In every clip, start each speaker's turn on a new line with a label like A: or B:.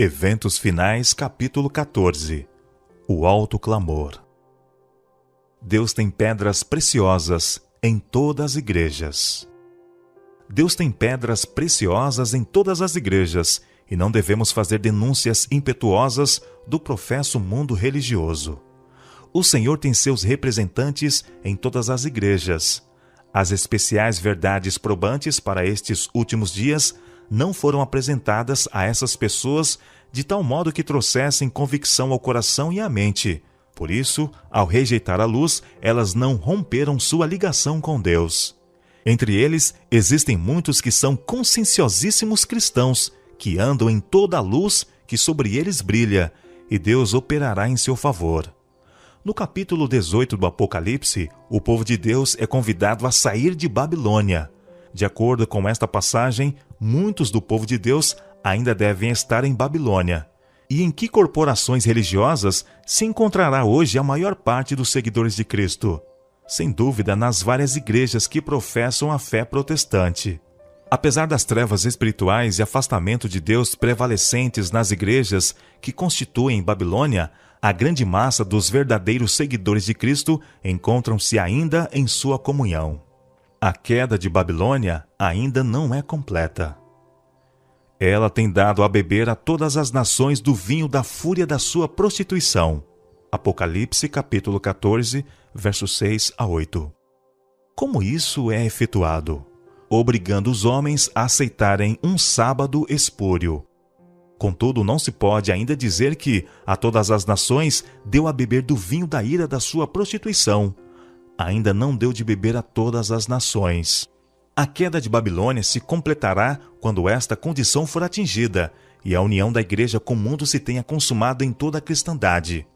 A: Eventos Finais, capítulo 14. O alto clamor. Deus tem pedras preciosas em todas as igrejas. Deus tem pedras preciosas em todas as igrejas, e não devemos fazer denúncias impetuosas do professo mundo religioso. O Senhor tem seus representantes em todas as igrejas. As especiais verdades probantes para estes últimos dias não foram apresentadas a essas pessoas de tal modo que trouxessem convicção ao coração e à mente. Por isso, ao rejeitar a luz, elas não romperam sua ligação com Deus. Entre eles, existem muitos que são conscienciosíssimos cristãos, que andam em toda a luz que sobre eles brilha, e Deus operará em seu favor. No capítulo 18 do Apocalipse, o povo de Deus é convidado a sair de Babilônia. De acordo com esta passagem, muitos do povo de Deus ainda devem estar em Babilônia. E em que corporações religiosas se encontrará hoje a maior parte dos seguidores de Cristo? Sem dúvida, nas várias igrejas que professam a fé protestante. Apesar das trevas espirituais e afastamento de Deus prevalecentes nas igrejas que constituem Babilônia, a grande massa dos verdadeiros seguidores de Cristo encontram-se ainda em sua comunhão. A queda de Babilônia ainda não é completa. Ela tem dado a beber a todas as nações do vinho da fúria da sua prostituição. Apocalipse capítulo 14, versos 6 a 8. Como isso é efetuado? Obrigando os homens a aceitarem um sábado espúrio. Contudo, não se pode ainda dizer que a todas as nações deu a beber do vinho da ira da sua prostituição. Ainda não deu de beber a todas as nações. A queda de Babilônia se completará quando esta condição for atingida e a união da igreja com o mundo se tenha consumado em toda a cristandade.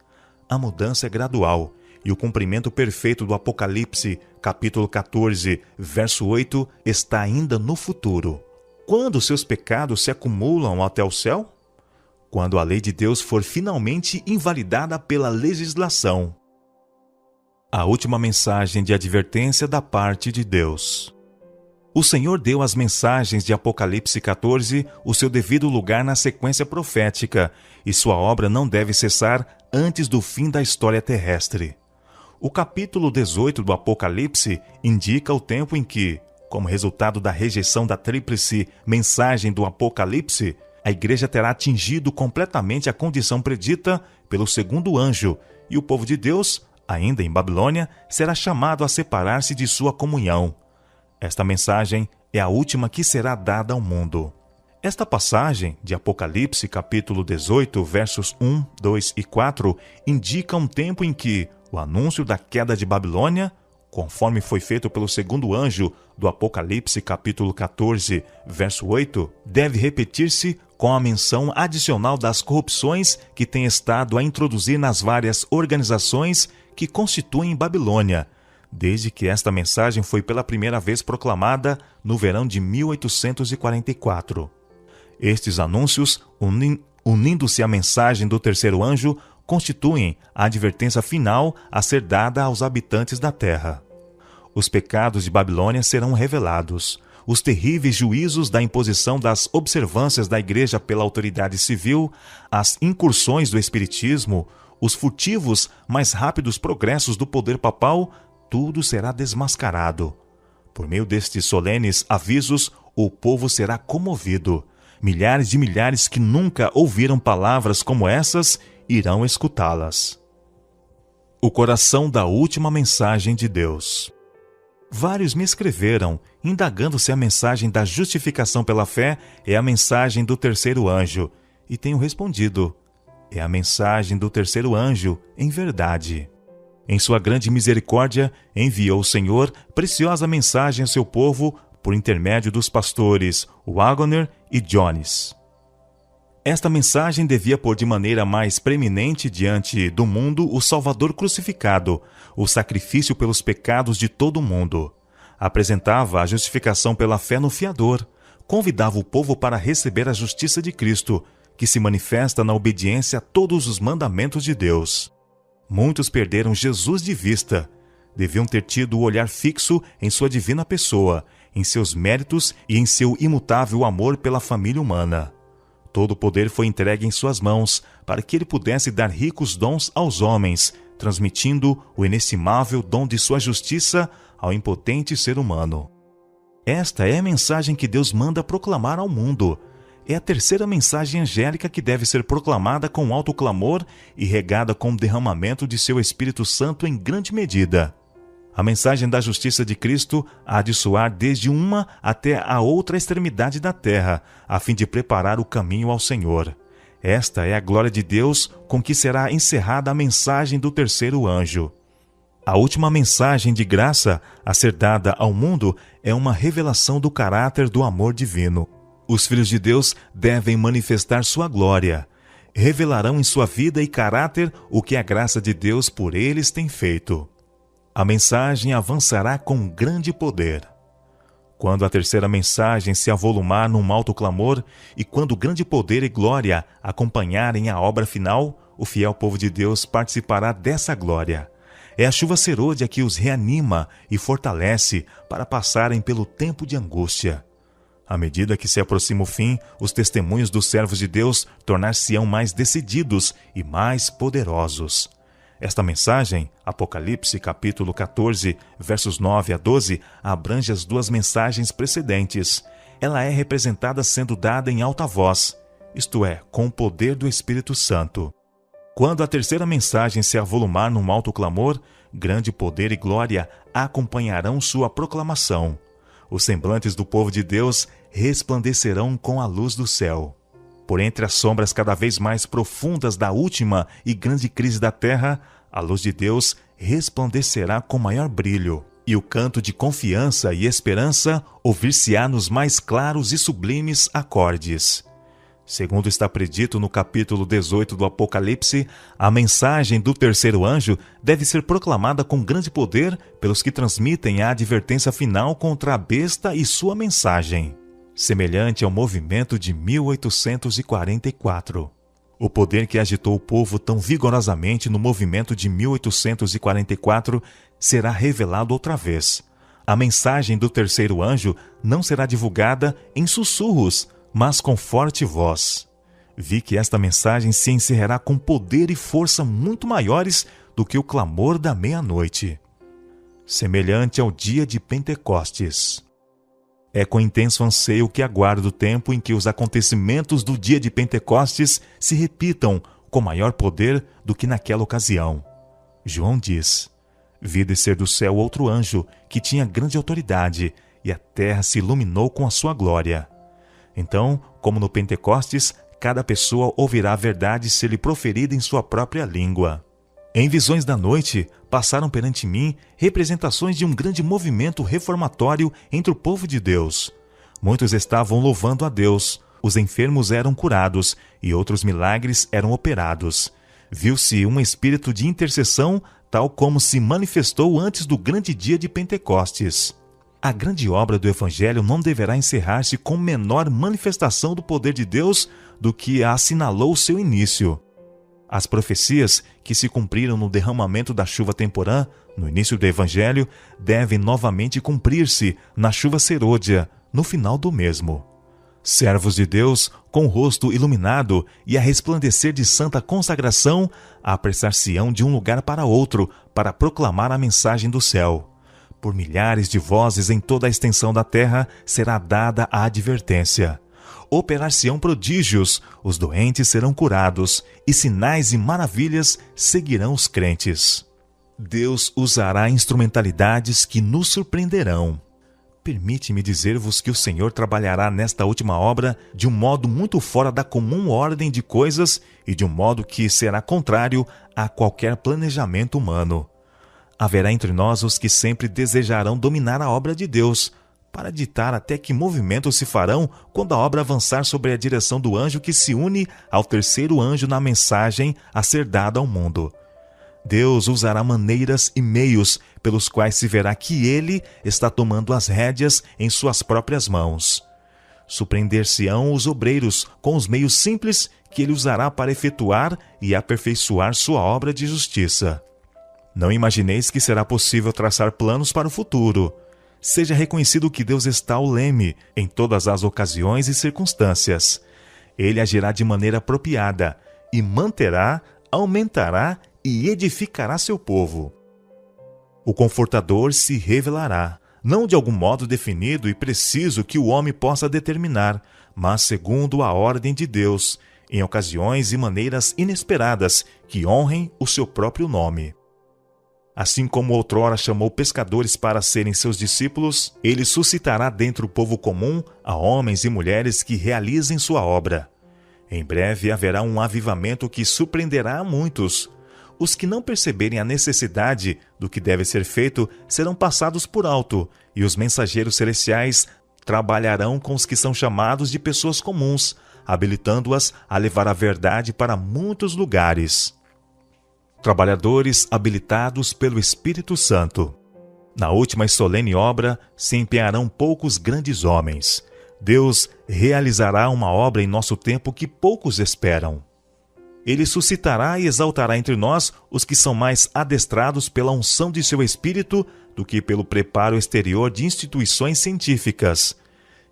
A: A mudança é gradual e o cumprimento perfeito do Apocalipse, capítulo 14, verso 8, está ainda no futuro. Quando seus pecados se acumulam até o céu? Quando a lei de Deus for finalmente invalidada pela legislação. A última mensagem de advertência da parte de Deus. O Senhor deu às mensagens de Apocalipse 14 o seu devido lugar na sequência profética, e sua obra não deve cessar antes do fim da história terrestre. O capítulo 18 do Apocalipse indica o tempo em que, como resultado da rejeição da tríplice mensagem do Apocalipse, a igreja terá atingido completamente a condição predita pelo segundo anjo, e o povo de Deus, ainda em Babilônia, será chamado a separar-se de sua comunhão. Esta mensagem é a última que será dada ao mundo. Esta passagem de Apocalipse, capítulo 18, versos 1, 2 e 4, indica um tempo em que o anúncio da queda de Babilônia, conforme foi feito pelo segundo anjo do Apocalipse, capítulo 14, verso 8, deve repetir-se com a menção adicional das corrupções que tem estado a introduzir nas várias organizações que constituem Babilônia, desde que esta mensagem foi pela primeira vez proclamada no verão de 1844. Estes anúncios, unindo-se à mensagem do terceiro anjo, constituem a advertência final a ser dada aos habitantes da terra. Os pecados de Babilônia serão revelados. Os terríveis juízos da imposição das observâncias da igreja pela autoridade civil, as incursões do espiritismo, os furtivos, mais rápidos progressos do poder papal, tudo será desmascarado. Por meio destes solenes avisos, o povo será comovido. Milhares de milhares que nunca ouviram palavras como essas irão escutá-las. O coração da última mensagem de Deus. Vários me escreveram, indagando se a mensagem da justificação pela fé é a mensagem do terceiro anjo, e tenho respondido: é a mensagem do terceiro anjo, em verdade. Em sua grande misericórdia, enviou o Senhor preciosa mensagem ao seu povo por intermédio dos pastores Wagner e Jones. Esta mensagem devia pôr de maneira mais preeminente diante do mundo o Salvador crucificado, o sacrifício pelos pecados de todo o mundo. Apresentava a justificação pela fé no Fiador, convidava o povo para receber a justiça de Cristo, que se manifesta na obediência a todos os mandamentos de Deus. Muitos perderam Jesus de vista. Deviam ter tido o olhar fixo em sua divina pessoa, em seus méritos e em seu imutável amor pela família humana. Todo o poder foi entregue em suas mãos, para que ele pudesse dar ricos dons aos homens, transmitindo o inestimável dom de sua justiça ao impotente ser humano. Esta é a mensagem que Deus manda proclamar ao mundo. É a terceira mensagem angélica que deve ser proclamada com alto clamor e regada com o derramamento de seu Espírito Santo em grande medida. A mensagem da justiça de Cristo há de soar desde uma até a outra extremidade da terra, a fim de preparar o caminho ao Senhor. Esta é a glória de Deus com que será encerrada a mensagem do terceiro anjo. A última mensagem de graça a ser dada ao mundo é uma revelação do caráter do amor divino. Os filhos de Deus devem manifestar sua glória. Revelarão em sua vida e caráter o que a graça de Deus por eles tem feito. A mensagem avançará com grande poder. Quando a terceira mensagem se avolumar num alto clamor e quando grande poder e glória acompanharem a obra final, o fiel povo de Deus participará dessa glória. É a chuva serôdia que os reanima e fortalece para passarem pelo tempo de angústia. À medida que se aproxima o fim, os testemunhos dos servos de Deus tornar-se-ão mais decididos e mais poderosos. Esta mensagem, Apocalipse capítulo 14, versos 9 a 12, abrange as duas mensagens precedentes. Ela é representada sendo dada em alta voz, isto é, com o poder do Espírito Santo. Quando a terceira mensagem se avolumar num alto clamor, grande poder e glória acompanharão sua proclamação. Os semblantes do povo de Deus resplandecerão com a luz do céu. Por entre as sombras cada vez mais profundas da última e grande crise da terra, a luz de Deus resplandecerá com maior brilho, e o canto de confiança e esperança ouvir-se-á nos mais claros e sublimes acordes. Segundo está predito no capítulo 18 do Apocalipse, a mensagem do terceiro anjo deve ser proclamada com grande poder pelos que transmitem a advertência final contra a besta e sua mensagem, semelhante ao movimento de 1844. O poder que agitou o povo tão vigorosamente no movimento de 1844 será revelado outra vez. A mensagem do terceiro anjo não será divulgada em sussurros, mas com forte voz. Vi que esta mensagem se encerrará com poder e força muito maiores do que o clamor da meia-noite, semelhante ao dia de Pentecostes. É com intenso anseio que aguardo o tempo em que os acontecimentos do dia de Pentecostes se repitam com maior poder do que naquela ocasião. João diz: vi descer do céu outro anjo que tinha grande autoridade, e a terra se iluminou com a sua glória. Então, como no Pentecostes, cada pessoa ouvirá a verdade ser-lhe proferida em sua própria língua. Em visões da noite, passaram perante mim representações de um grande movimento reformatório entre o povo de Deus. Muitos estavam louvando a Deus, os enfermos eram curados e outros milagres eram operados. Viu-se um espírito de intercessão, tal como se manifestou antes do grande dia de Pentecostes. A grande obra do Evangelho não deverá encerrar-se com menor manifestação do poder de Deus do que a assinalou seu início. As profecias que se cumpriram no derramamento da chuva temporã, no início do Evangelho, devem novamente cumprir-se na chuva serôdia, no final do mesmo. Servos de Deus, com o rosto iluminado e a resplandecer de santa consagração, apressar-se-ão de um lugar para outro para proclamar a mensagem do céu. Por milhares de vozes em toda a extensão da terra será dada a advertência. Operar-se-ão prodígios, os doentes serão curados, e sinais e maravilhas seguirão os crentes. Deus usará instrumentalidades que nos surpreenderão. Permite-me dizer-vos que o Senhor trabalhará nesta última obra de um modo muito fora da comum ordem de coisas e de um modo que será contrário a qualquer planejamento humano. Haverá entre nós os que sempre desejarão dominar a obra de Deus, para ditar até que movimentos se farão quando a obra avançar sobre a direção do anjo que se une ao terceiro anjo na mensagem a ser dada ao mundo. Deus usará maneiras e meios pelos quais se verá que Ele está tomando as rédeas em suas próprias mãos. Surpreender-se-ão os obreiros com os meios simples que Ele usará para efetuar e aperfeiçoar sua obra de justiça. Não imagineis que será possível traçar planos para o futuro. Seja reconhecido que Deus está ao leme em todas as ocasiões e circunstâncias. ele agirá de maneira apropriada e manterá, aumentará e edificará seu povo. O Confortador se revelará, não de algum modo definido e preciso que o homem possa determinar, mas segundo a ordem de Deus, em ocasiões e maneiras inesperadas que honrem o seu próprio nome. Assim como outrora chamou pescadores para serem seus discípulos, ele suscitará dentre o povo comum a homens e mulheres que realizem sua obra. Em breve haverá um avivamento que surpreenderá a muitos. Os que não perceberem a necessidade do que deve ser feito serão passados por alto, e os mensageiros celestiais trabalharão com os que são chamados de pessoas comuns, habilitando-as a levar a verdade para muitos lugares. Trabalhadores habilitados pelo Espírito Santo. Na última e solene obra se empenharão poucos grandes homens. Deus realizará uma obra em nosso tempo que poucos esperam. Ele suscitará e exaltará entre nós os que são mais adestrados pela unção de seu Espírito do que pelo preparo exterior de instituições científicas.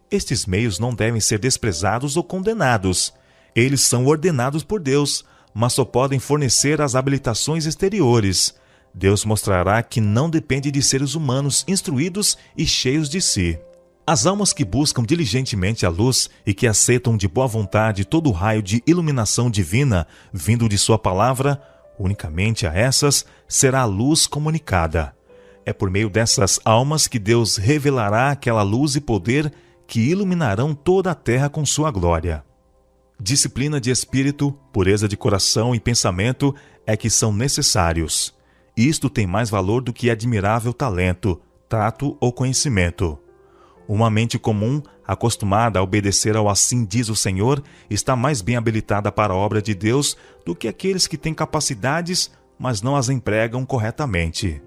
A: Estes meios não devem ser desprezados ou condenados. Eles são ordenados por Deus, mas só podem fornecer as habilitações exteriores. Deus mostrará que não depende de seres humanos instruídos e cheios de si. As almas que buscam diligentemente a luz e que aceitam de boa vontade todo o raio de iluminação divina vindo de sua palavra, unicamente a essas será a luz comunicada. É por meio dessas almas que Deus revelará aquela luz e poder que iluminarão toda a terra com sua glória. Disciplina de espírito, pureza de coração e pensamento é que são necessários. Isto tem mais valor do que admirável talento, tato ou conhecimento. Uma mente comum, acostumada a obedecer ao assim diz o Senhor, está mais bem habilitada para a obra de Deus do que aqueles que têm capacidades, mas não as empregam corretamente.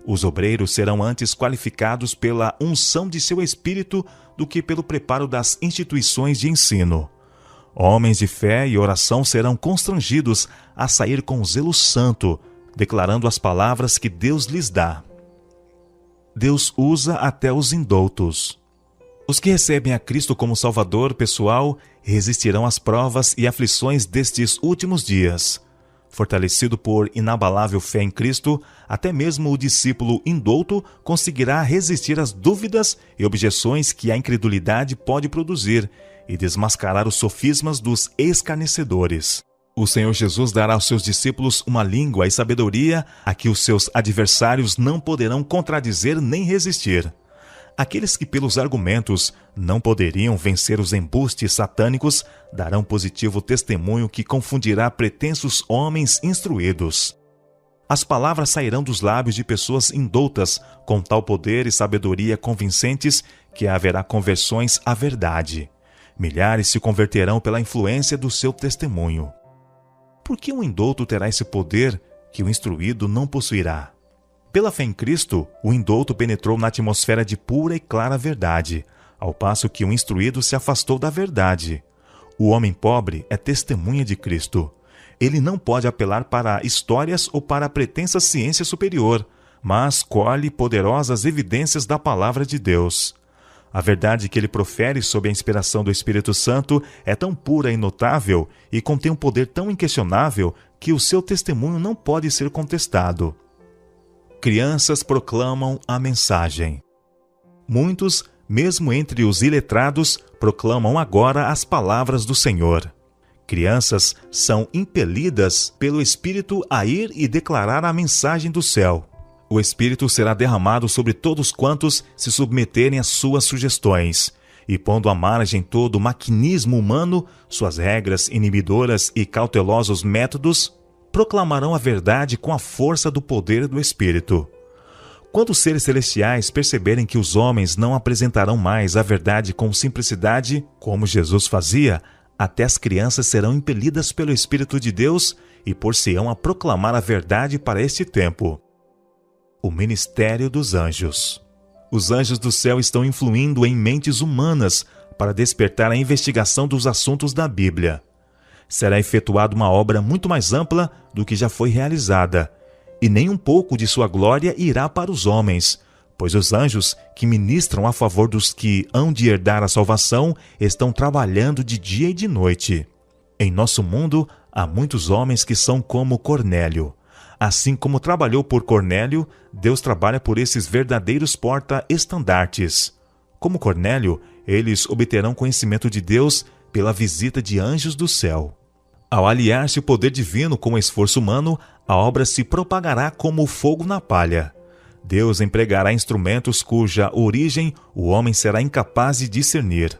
A: Os obreiros serão antes qualificados pela unção de seu espírito do que pelo preparo das instituições de ensino. Homens de fé e oração serão constrangidos a sair com zelo santo, declarando as palavras que Deus lhes dá. Deus usa até os indoutos. Os que recebem a Cristo como Salvador pessoal resistirão às provas e aflições destes últimos dias. Fortalecido por inabalável fé em Cristo, até mesmo o discípulo indouto conseguirá resistir às dúvidas e objeções que a incredulidade pode produzir e desmascarar os sofismas dos escarnecedores. O Senhor Jesus dará aos seus discípulos uma língua e sabedoria a que os seus adversários não poderão contradizer nem resistir. Aqueles que pelos argumentos não poderiam vencer os embustes satânicos darão positivo testemunho que confundirá pretensos homens instruídos. As palavras sairão dos lábios de pessoas indoutas com tal poder e sabedoria convincentes que haverá conversões à verdade. Milhares se converterão pela influência do seu testemunho. Por que um indouto terá esse poder que o instruído não possuirá? Pela fé em Cristo, o indouto penetrou na atmosfera de pura e clara verdade, ao passo que o instruído se afastou da verdade. O homem pobre é testemunha de Cristo. Ele não pode apelar para histórias ou para a pretensa ciência superior, mas colhe poderosas evidências da palavra de Deus. A verdade que ele profere sob a inspiração do Espírito Santo é tão pura e notável e contém um poder tão inquestionável que o seu testemunho não pode ser contestado. Crianças proclamam a mensagem. Muitos, mesmo entre os iletrados, proclamam agora as palavras do Senhor. Crianças são impelidas pelo Espírito a ir e declarar a mensagem do céu. O Espírito será derramado sobre todos quantos se submeterem às suas sugestões, e pondo à margem todo o maquinismo humano, suas regras inibidoras e cautelosos métodos, proclamarão a verdade com a força do poder do Espírito. Quando os seres celestiais perceberem que os homens não apresentarão mais a verdade com simplicidade, como Jesus fazia, até as crianças serão impelidas pelo Espírito de Deus e por-se-ão a proclamar a verdade para este tempo. O ministério dos anjos. Os anjos do céu estão influindo em mentes humanas para despertar a investigação dos assuntos da Bíblia. Será efetuada uma obra muito mais ampla do que já foi realizada, e nem um pouco de sua glória irá para os homens, pois os anjos que ministram a favor dos que hão de herdar a salvação estão trabalhando de dia e de noite. Em nosso mundo, há muitos homens que são como Cornélio. Assim como trabalhou por Cornélio, Deus trabalha por esses verdadeiros porta-estandartes. Como Cornélio, eles obterão conhecimento de Deus pela visita de anjos do céu. Ao aliar-se o poder divino com o esforço humano, a obra se propagará como fogo na palha. Deus empregará instrumentos cuja origem o homem será incapaz de discernir.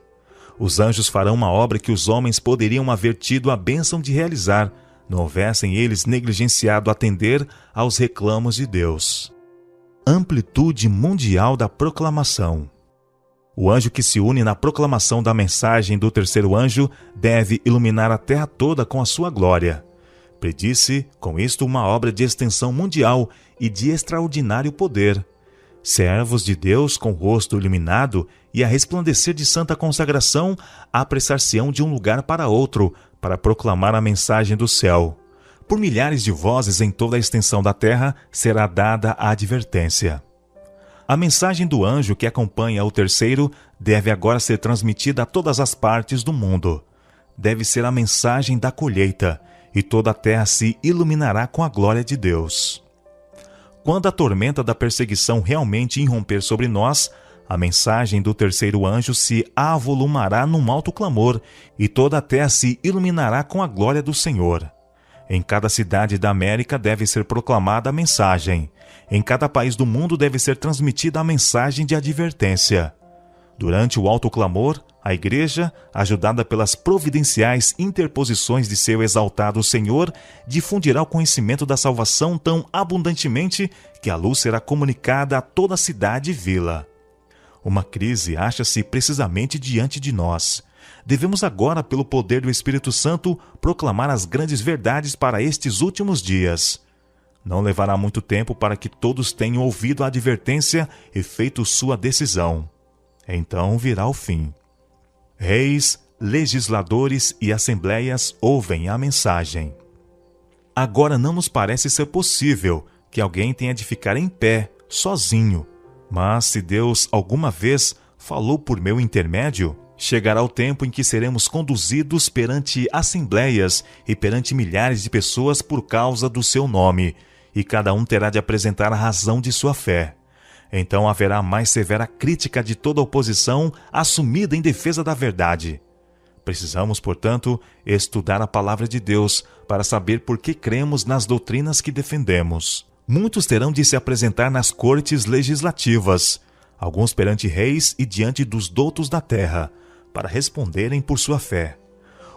A: Os anjos farão uma obra que os homens poderiam haver tido a bênção de realizar, não houvessem eles negligenciado atender aos reclamos de Deus. Amplitude mundial da proclamação. O anjo que se une na proclamação da mensagem do terceiro anjo deve iluminar a terra toda com a sua glória. Predisse, com isto, uma obra de extensão mundial e de extraordinário poder. Servos de Deus com o rosto iluminado e a resplandecer de santa consagração, apressar-se-ão de um lugar para outro, para proclamar a mensagem do céu. Por milhares de vozes em toda a extensão da terra será dada a advertência. A mensagem do anjo que acompanha o terceiro deve agora ser transmitida a todas as partes do mundo. Deve ser a mensagem da colheita, e toda a terra se iluminará com a glória de Deus. Quando a tormenta da perseguição realmente irromper sobre nós, a mensagem do terceiro anjo se avolumará num alto clamor, e toda a terra se iluminará com a glória do Senhor. Em cada cidade da América deve ser proclamada a mensagem. Em cada país do mundo deve ser transmitida a mensagem de advertência. Durante o alto clamor, a Igreja, ajudada pelas providenciais interposições de seu exaltado Senhor, difundirá o conhecimento da salvação tão abundantemente que a luz será comunicada a toda a cidade e vila. Uma crise acha-se precisamente diante de nós. Devemos agora, pelo poder do Espírito Santo, proclamar as grandes verdades para estes últimos dias. Não levará muito tempo para que todos tenham ouvido a advertência e feito sua decisão. Então virá o fim. Reis, legisladores e assembleias ouvem a mensagem. Agora não nos parece ser possível que alguém tenha de ficar em pé, sozinho. Mas se Deus alguma vez falou por meu intermédio, chegará o tempo em que seremos conduzidos perante assembleias e perante milhares de pessoas por causa do seu nome, e cada um terá de apresentar a razão de sua fé. Então haverá mais severa crítica de toda oposição assumida em defesa da verdade. Precisamos, portanto, estudar a palavra de Deus para saber por que cremos nas doutrinas que defendemos. Muitos terão de se apresentar nas cortes legislativas, alguns perante reis e diante dos doutos da terra, para responderem por sua fé.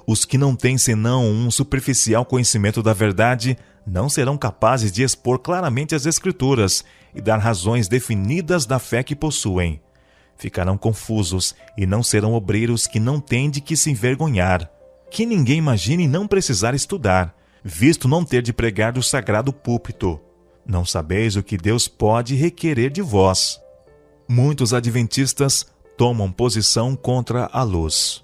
A: Os que não têm senão um superficial conhecimento da verdade não serão capazes de expor claramente as Escrituras e dar razões definidas da fé que possuem. Ficarão confusos e não serão obreiros que não têm de que se envergonhar. Que ninguém imagine não precisar estudar, visto não ter de pregar do sagrado púlpito. Não sabeis o que Deus pode requerer de vós. Muitos adventistas tomam posição contra a luz.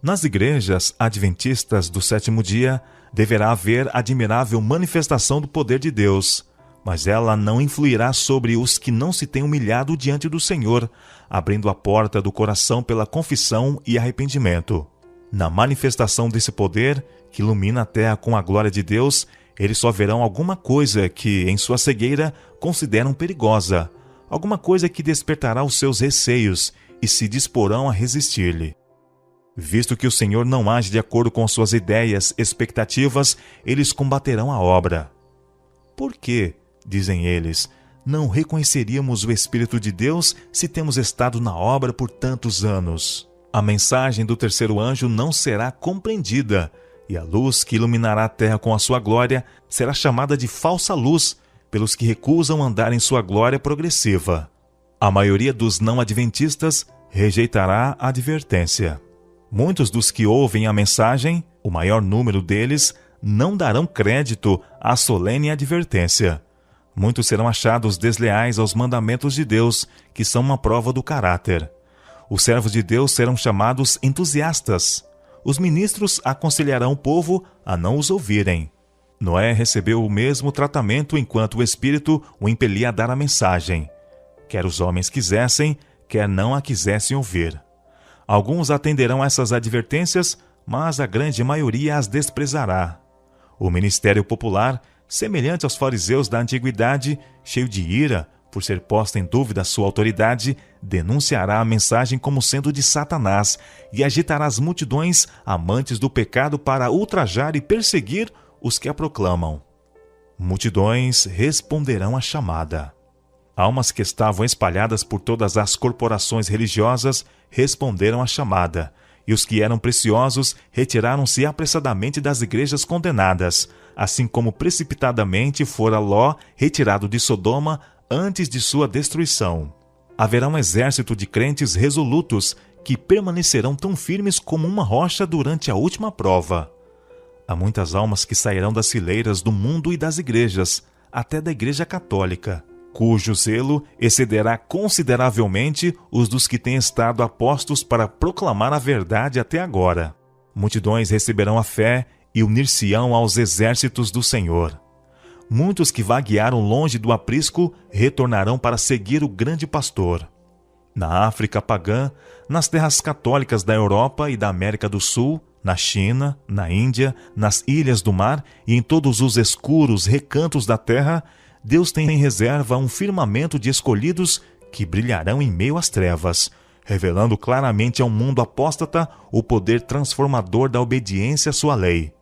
A: Nas igrejas adventistas do sétimo dia, deverá haver admirável manifestação do poder de Deus, mas ela não influirá sobre os que não se têm humilhado diante do Senhor, abrindo a porta do coração pela confissão e arrependimento. Na manifestação desse poder, que ilumina a terra com a glória de Deus, eles só verão alguma coisa que, em sua cegueira, consideram perigosa, alguma coisa que despertará os seus receios e se disporão a resistir-lhe. Visto que o Senhor não age de acordo com suas ideias, expectativas, eles combaterão a obra. Por que, dizem eles, não reconheceríamos o Espírito de Deus se temos estado na obra por tantos anos? A mensagem do terceiro anjo não será compreendida, e a luz que iluminará a terra com a sua glória será chamada de falsa luz pelos que recusam andar em sua glória progressiva. A maioria dos não-adventistas rejeitará a advertência. Muitos dos que ouvem a mensagem, o maior número deles, não darão crédito à solene advertência. Muitos serão achados desleais aos mandamentos de Deus, que são uma prova do caráter. Os servos de Deus serão chamados entusiastas. Os ministros aconselharão o povo a não os ouvirem. Noé recebeu o mesmo tratamento enquanto o Espírito o impelia a dar a mensagem. quer os homens quisessem, quer não a quisessem ouvir. Alguns atenderão a essas advertências, mas a grande maioria as desprezará. O ministério popular, semelhante aos fariseus da antiguidade, cheio de ira, por ser posta em dúvida sua autoridade, denunciará a mensagem como sendo de Satanás e agitará as multidões amantes do pecado para ultrajar e perseguir os que a proclamam. Multidões responderão à chamada. Almas que estavam espalhadas por todas as corporações religiosas responderam à chamada, e os que eram preciosos retiraram-se apressadamente das igrejas condenadas, assim como precipitadamente fora Ló retirado de Sodoma antes de sua destruição. Haverá um exército de crentes resolutos que permanecerão tão firmes como uma rocha durante a última prova. Há muitas almas que sairão das fileiras do mundo e das igrejas, até da Igreja Católica, cujo zelo excederá consideravelmente os dos que têm estado apostos para proclamar a verdade até agora. Multidões receberão a fé e unir-se-ão aos exércitos do Senhor. Muitos que vaguearam longe do aprisco retornarão para seguir o grande pastor. Na África pagã, nas terras católicas da Europa e da América do Sul, na China, na Índia, nas ilhas do mar e em todos os escuros recantos da terra, Deus tem em reserva um firmamento de escolhidos que brilharão em meio às trevas, revelando claramente ao mundo apóstata o poder transformador da obediência à sua lei.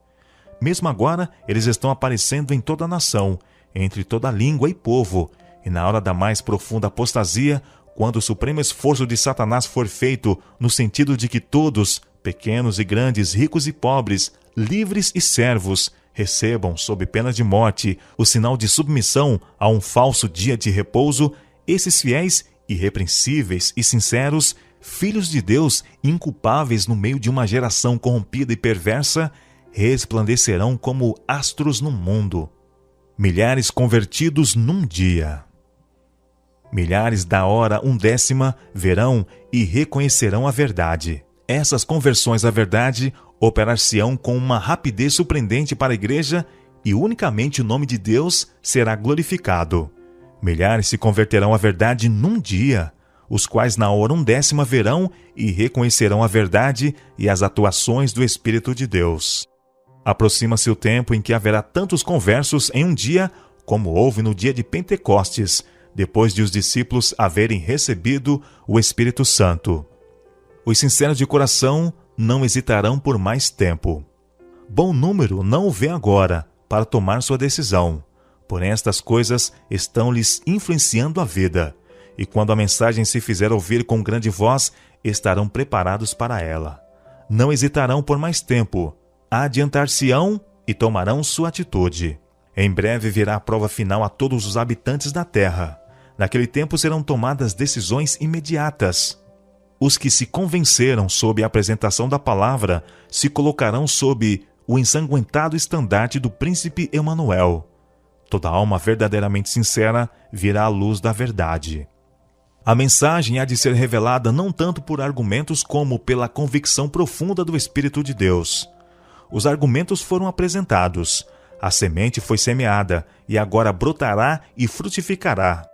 A: Mesmo agora, eles estão aparecendo em toda a nação, entre toda língua e povo, e na hora da mais profunda apostasia, quando o supremo esforço de Satanás for feito no sentido de que todos, pequenos e grandes, ricos e pobres, livres e servos, recebam, sob pena de morte, o sinal de submissão a um falso dia de repouso, esses fiéis, irrepreensíveis e sinceros, filhos de Deus, inculpáveis no meio de uma geração corrompida e perversa, resplandecerão como astros no mundo. Milhares convertidos num dia. Milhares da hora 1/10 verão e reconhecerão a verdade. Essas conversões à verdade operar-se-ão com uma rapidez surpreendente para a igreja e unicamente o nome de Deus será glorificado. Milhares se converterão à verdade num dia, os quais na hora 1/10 verão e reconhecerão a verdade e as atuações do Espírito de Deus. Aproxima-se o tempo em que haverá tantos conversos em um dia como houve no dia de Pentecostes, depois de os discípulos haverem recebido o Espírito Santo. Os sinceros de coração não hesitarão por mais tempo. Bom número não o vê agora para tomar sua decisão, porém estas coisas estão-lhes influenciando a vida, e quando a mensagem se fizer ouvir com grande voz, estarão preparados para ela. Não hesitarão por mais tempo, adiantar-se-ão e tomarão sua atitude. Em breve virá a prova final a todos os habitantes da terra. Naquele tempo serão tomadas decisões imediatas. Os que se convenceram sob a apresentação da palavra se colocarão sob o ensanguentado estandarte do príncipe Emanuel. Toda alma verdadeiramente sincera virá à luz da verdade. A mensagem há de ser revelada não tanto por argumentos como pela convicção profunda do Espírito de Deus. Os argumentos foram apresentados, a semente foi semeada e agora brotará e frutificará.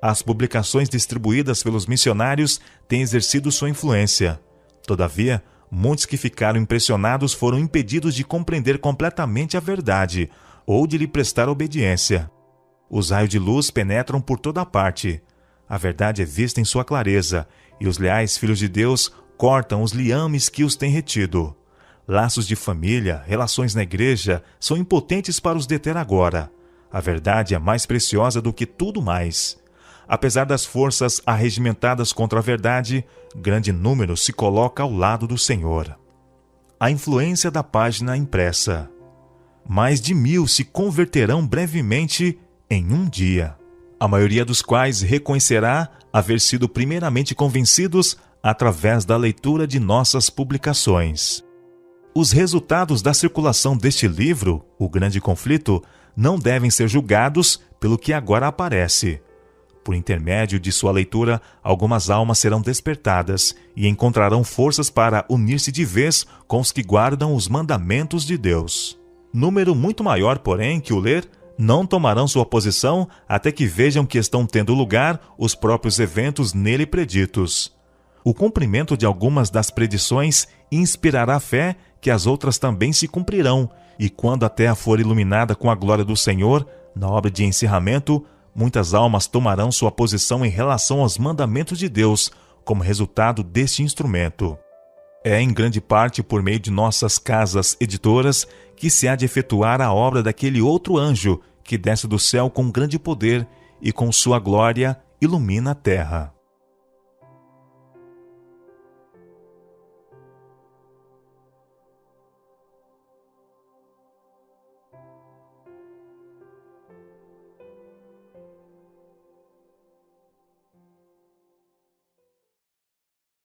A: As publicações distribuídas pelos missionários têm exercido sua influência. Todavia, muitos que ficaram impressionados foram impedidos de compreender completamente a verdade ou de lhe prestar obediência. Os raios de luz penetram por toda parte. A verdade é vista em sua clareza, e os leais filhos de Deus cortam os liames que os têm retido. Laços de família, relações na igreja, são impotentes para os deter agora. A verdade é mais preciosa do que tudo mais. Apesar das forças arregimentadas contra a verdade, grande número se coloca ao lado do Senhor. A influência da página impressa. Mais de 1000 se converterão brevemente em um dia, a maioria dos quais reconhecerá haver sido primeiramente convencidos através da leitura de nossas publicações. Os resultados da circulação deste livro, O Grande Conflito, não devem ser julgados pelo que agora aparece. Por intermédio de sua leitura, algumas almas serão despertadas e encontrarão forças para unir-se de vez com os que guardam os mandamentos de Deus. Número muito maior, porém, que o ler, não tomarão sua posição até que vejam que estão tendo lugar os próprios eventos nele preditos. O cumprimento de algumas das predições inspirará fé que as outras também se cumprirão, e quando a terra for iluminada com a glória do Senhor, na obra de encerramento, muitas almas tomarão sua posição em relação aos mandamentos de Deus, como resultado deste instrumento. É em grande parte por meio de nossas casas editoras que se há de efetuar a obra daquele outro anjo que desce do céu com grande poder e com sua glória ilumina a terra.